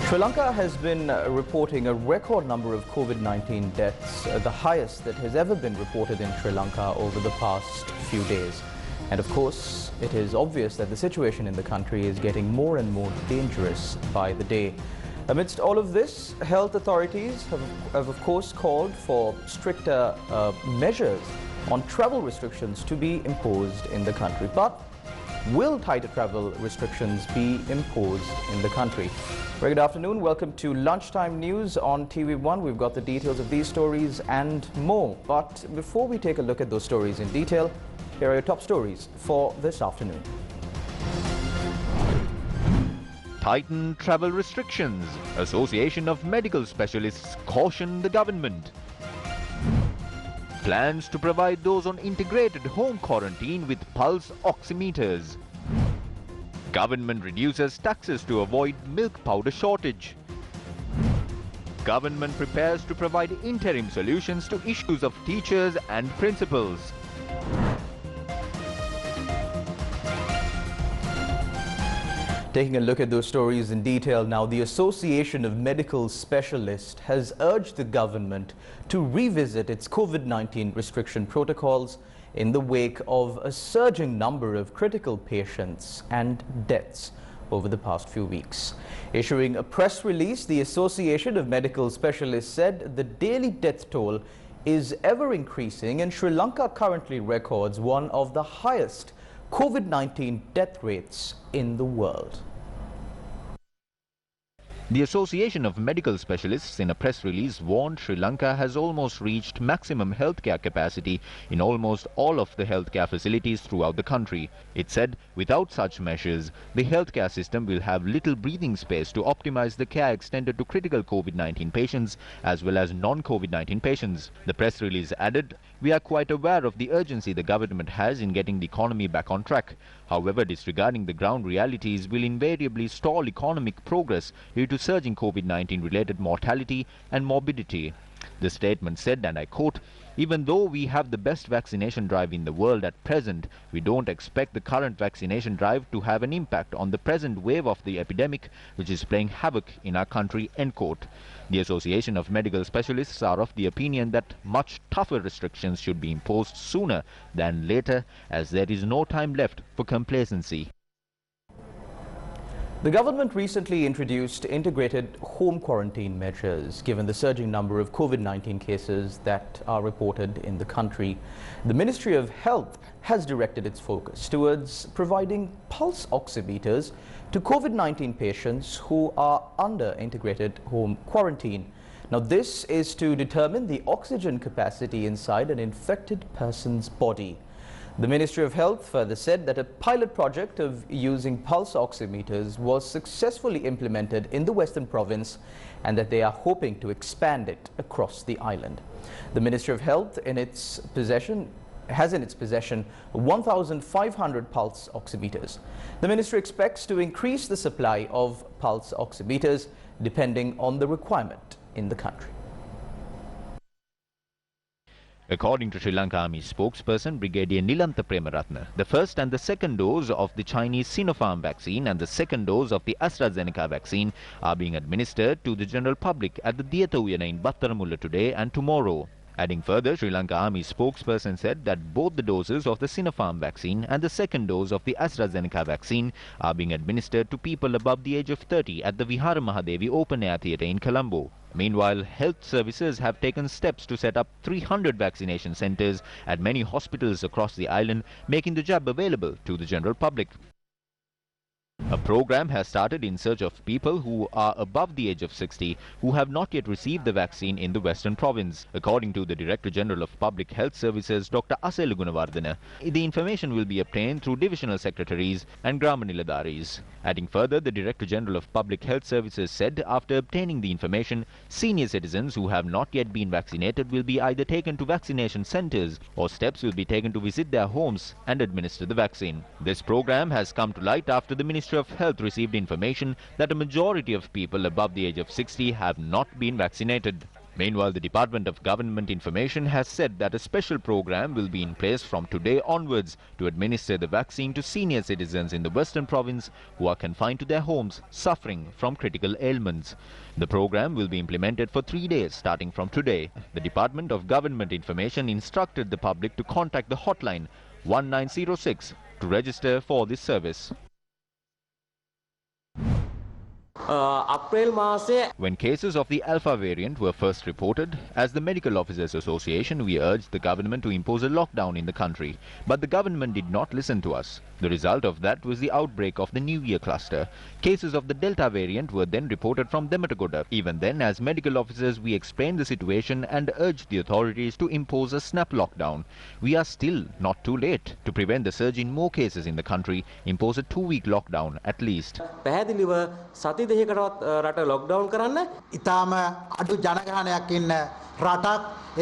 Sri Lanka has been reporting a record number of COVID-19 deaths, the highest that has ever been reported in Sri Lanka over the past few days. And of course, it is obvious that the situation in the country is getting more and more dangerous by the day. Amidst all of this, health authorities have of course called for stricter measures on travel restrictions to be imposed in the country. But will tighter travel restrictions be imposed in the country? Very good afternoon. Welcome to Lunchtime News on TV1. We've got the details of these stories and more. But before we take a look at those stories in detail, here are your top stories for this afternoon. Tighten travel restrictions. Association of Medical Specialists caution the government. Plans to provide those on integrated home quarantine with pulse oximeters. Government reduces taxes to avoid milk powder shortage. Government prepares to provide interim solutions to issues of teachers and principals. Taking a look at those stories in detail now, the Association of Medical Specialists has urged the government to revisit its COVID-19 restriction protocols in the wake of a surging number of critical patients and deaths over the past few weeks. Issuing a press release, the Association of Medical Specialists said the daily death toll is ever increasing and Sri Lanka currently records one of the highest COVID-19 death rates in the world. The Association of Medical Specialists in a press release warned Sri Lanka has almost reached maximum healthcare capacity in almost all of the healthcare facilities throughout the country. It said without such measures, the healthcare system will have little breathing space to optimize the care extended to critical COVID-19 patients as well as non-COVID-19 patients. The press release added, "We are quite aware of the urgency the government has in getting the economy back on track. However, disregarding the ground realities will invariably stall economic progress due to surging COVID-19 related mortality and morbidity." The statement said, and I quote, "Even though we have the best vaccination drive in the world at present, we don't expect the current vaccination drive to have an impact on the present wave of the epidemic, which is playing havoc in our country," end quote. The Association of Medical Specialists are of the opinion that much tougher restrictions should be imposed sooner than later, as there is no time left for complacency. The government recently introduced integrated home quarantine measures given the surging number of COVID-19 cases that are reported in the country. The Ministry of Health has directed its focus towards providing pulse oximeters to COVID-19 patients who are under integrated home quarantine. Now, this is to determine the oxygen capacity inside an infected person's body. The Ministry of Health further said that a pilot project of using pulse oximeters was successfully implemented in the Western Province and that they are hoping to expand it across the island. The Ministry of Health has in its possession 1,500 pulse oximeters. The ministry expects to increase the supply of pulse oximeters depending on the requirement in the country. According to Sri Lanka Army spokesperson Brigadier Nilantha Premaratne, the first and the second dose of the Chinese Sinopharm vaccine and the second dose of the AstraZeneca vaccine are being administered to the general public at the Diyata Uyana in Battaramulla today and tomorrow. Adding further, Sri Lanka Army spokesperson said that both the doses of the Sinopharm vaccine and the second dose of the AstraZeneca vaccine are being administered to people above the age of 30 at the Vihara Mahadevi Open Air Theatre in Colombo. Meanwhile, health services have taken steps to set up 300 vaccination centres at many hospitals across the island, making the jab available to the general public. A program has started in search of people who are above the age of 60 who have not yet received the vaccine in the Western Province. According to the Director General of Public Health Services, Dr. Asela Gunawardena, the information will be obtained through divisional secretaries and Grama Niladaris. Adding further, the Director General of Public Health Services said after obtaining the information, senior citizens who have not yet been vaccinated will be either taken to vaccination centres or steps will be taken to visit their homes and administer the vaccine. This program has come to light after the Ministry of Health received information that a majority of people above the age of 60 have not been vaccinated. Meanwhile, the Department of Government Information has said that a special program will be in place from today onwards to administer the vaccine to senior citizens in the Western Province who are confined to their homes suffering from critical ailments. The program will be implemented for 3 days starting from today. The Department of Government Information instructed the public to contact the hotline 1906 to register for this service. When cases of the Alpha variant were first reported, as the Medical Officers Association, we urged the government to impose a lockdown in the country. But the government did not listen to us. The result of that was the outbreak of the New Year cluster. Cases of the Delta variant were then reported from Dematagoda. Even then, as medical officers, we explained the situation and urged the authorities to impose a snap lockdown. We are still not too late. To prevent the surge in more cases in the country, impose a 2-week lockdown at least.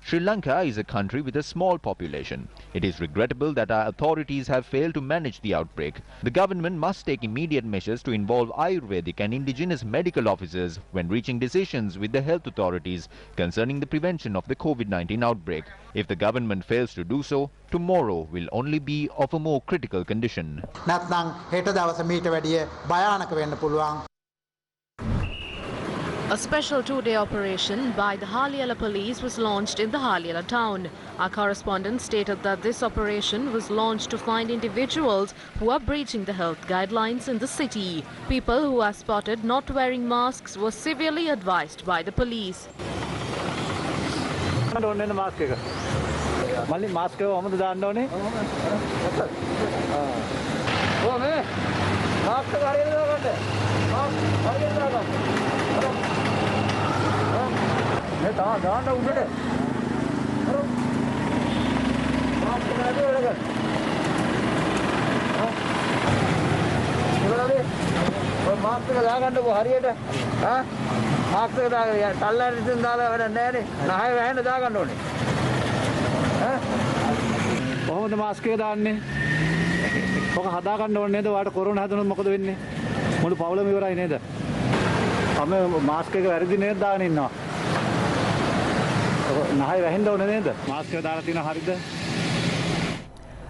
Sri Lanka is a country with a small population. It is regrettable that our authorities have failed to manage the outbreak. The government must take immediate measures to involve Ayurvedic and indigenous medical officers when reaching decisions with the health authorities concerning the prevention of the COVID-19 outbreak. If the government fails to do so, tomorrow will only be of a more critical condition. A special 2-day operation by the Halyala police was launched in the Halyala town. Our correspondent stated that this operation was launched to find individuals who are breaching the health guidelines in the city. People who are spotted not wearing masks were severely advised by the police.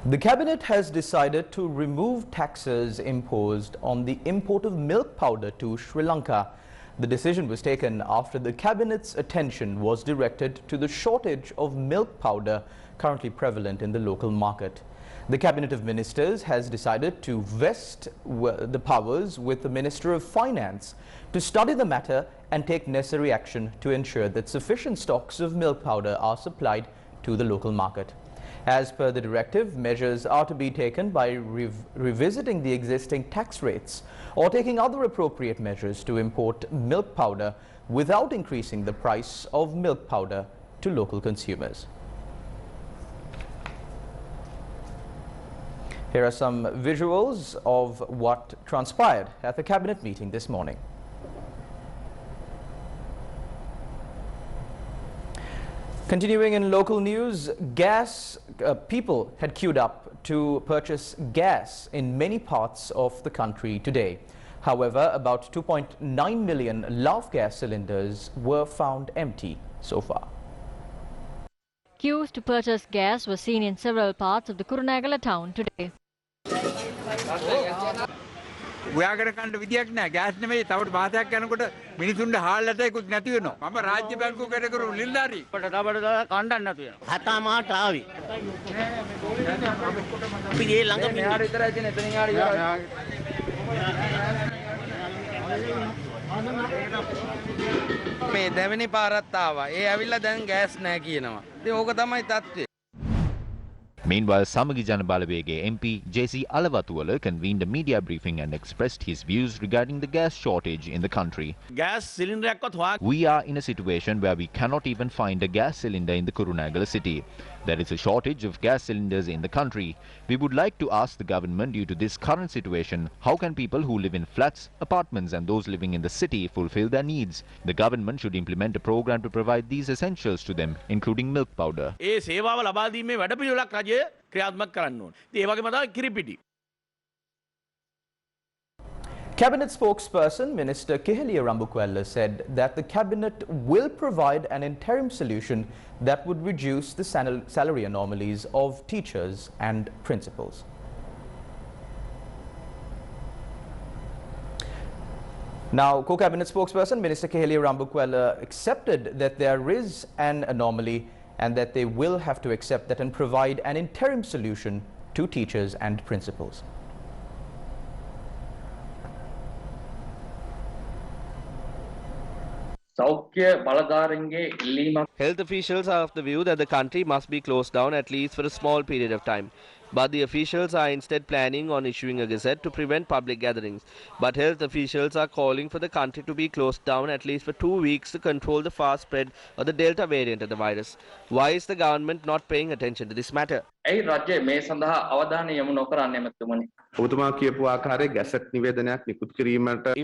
The cabinet has decided to remove taxes imposed on the import of milk powder to Sri Lanka. The decision was taken after the cabinet's attention was directed to the shortage of milk powder currently prevalent in the local market. The Cabinet of Ministers has decided to vest the powers with the Minister of Finance to study the matter and take necessary action to ensure that sufficient stocks of milk powder are supplied to the local market. As per the directive, measures are to be taken by revisiting the existing tax rates or taking other appropriate measures to import milk powder without increasing the price of milk powder to local consumers. Here are some visuals of what transpired at the cabinet meeting this morning. Continuing in local news, people had queued up to purchase gas in many parts of the country today. However, about 2.9 million love gas cylinders were found empty so far. Queues to purchase gas were seen in several parts of the Kurunegala town today. ඔයාකට කන්න විදියක් නෑ gas නෙමෙයි තවට භාෂයක් යනකොට මිනිසුන්ට හාල්ලට එකකුත් නැති වෙනවා මම රාජ්‍ය බැංකුව වැඩ කරු නිලධාරී කොට තවට කණ්ඩක් නැතු වෙනවා හතමාට ආවි අපි ඒ ළඟ මෙහාට විතරයි තියෙන එතනින් ආරි මේ දෙවෙනි පාරත් ආවා ඒ ඇවිල්ලා දැන් ගෑස් නෑ කියනවා ඉතින් ඕක තමයි තත්ත්වය. Meanwhile, Samagi Jana Balawege MP J.C. Alawatuwala convened a media briefing and expressed his views regarding the gas shortage in the country. We are in a situation where we cannot even find a gas cylinder in the Kurunegala city. There is a shortage of gas cylinders in the country. We would like to ask the government, due to this current situation, how can people who live in flats, apartments and those living in the city fulfill their needs? The government should implement a program to provide these essentials to them, including milk powder. Cabinet spokesperson Minister Keheliya Rambukwella said that the Cabinet will provide an interim solution that would reduce the salary anomalies of teachers and principals. Now, Co-Cabinet spokesperson Minister Keheliya Rambukwella accepted that there is an anomaly and that they will have to accept that and provide an interim solution to teachers and principals. Health officials are of the view that the country must be closed down at least for a small period of time. But the officials are instead planning on issuing a gazette to prevent public gatherings. But health officials are calling for the country to be closed down at least for 2 weeks to control the fast spread of the Delta variant of the virus. Why is the government not paying attention to this matter? If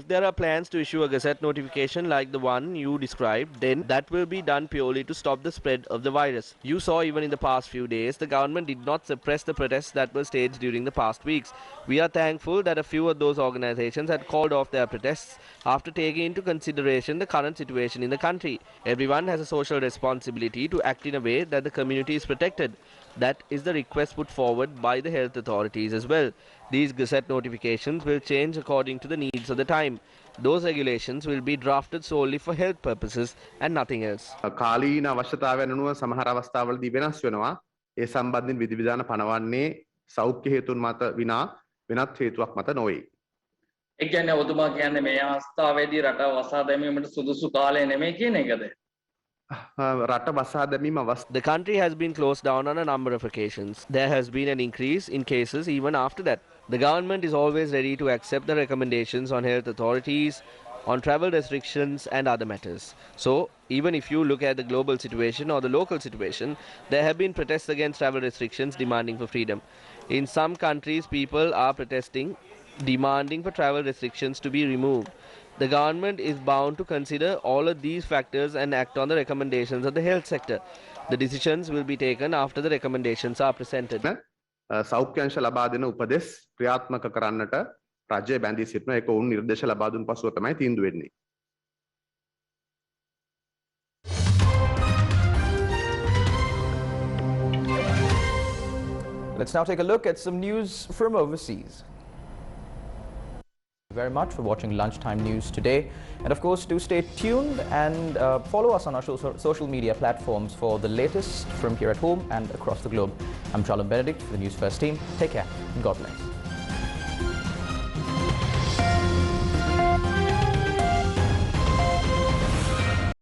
there are plans to issue a gazette notification like the one you described, then that will be done purely to stop the spread of the virus. You saw even in the past few days, the government did not suppress the protests that were staged during the past weeks. We are thankful that a few of those organizations had called off their protests after taking into consideration the current situation in the country. Everyone has a social responsibility to act in a way that the community is protected. That is the request put forward by the health authorities as well. These gazette notifications will change according to the needs of the time. Those regulations will be drafted solely for health purposes and nothing else. කාලීන අවශ්‍යතාවයන් අනුව සමහර අවස්ථාවලදී වෙනස් වෙනවා. ඒ සම්බන්ධයෙන් විධිවිධාන පනවන්නේ සෞඛ්‍ය හේතුන් මත විනා වෙනත් හේතුවක් මත නොවේ. ඒ කියන්නේ ඔබතුමා කියන්නේ මේ අවස්ථාවේදී රට වසා දැමීමට සුදුසු කාලය නෙමෙයි කියන එකද? The country has been closed down on a number of occasions. There has been an increase in cases even after that. The government is always ready to accept the recommendations on health authorities, on travel restrictions and other matters. So, even if you look at the global situation or the local situation, there have been protests against travel restrictions demanding for freedom. In some countries, people are protesting, demanding for travel restrictions to be removed. The government is bound to consider all of these factors and act on the recommendations of the health sector. The decisions will be taken after the recommendations are presented. සෞඛ්‍යංශ ලබා දෙන උපදෙස් ක්‍රියාත්මක කරන්නට රජය බැඳී සිටිනවා. ඒක වුන් නිර්දේශ ලබා දුන් පසුව තමයි තීන්දුව වෙන්නේ. Let's now take a look at some news from overseas. Very much for watching Lunchtime News today, and of course do stay tuned and follow us on our social media platforms for the latest from here at home and across the globe. I'm Charles Benedict for the News First team. Take care and God bless.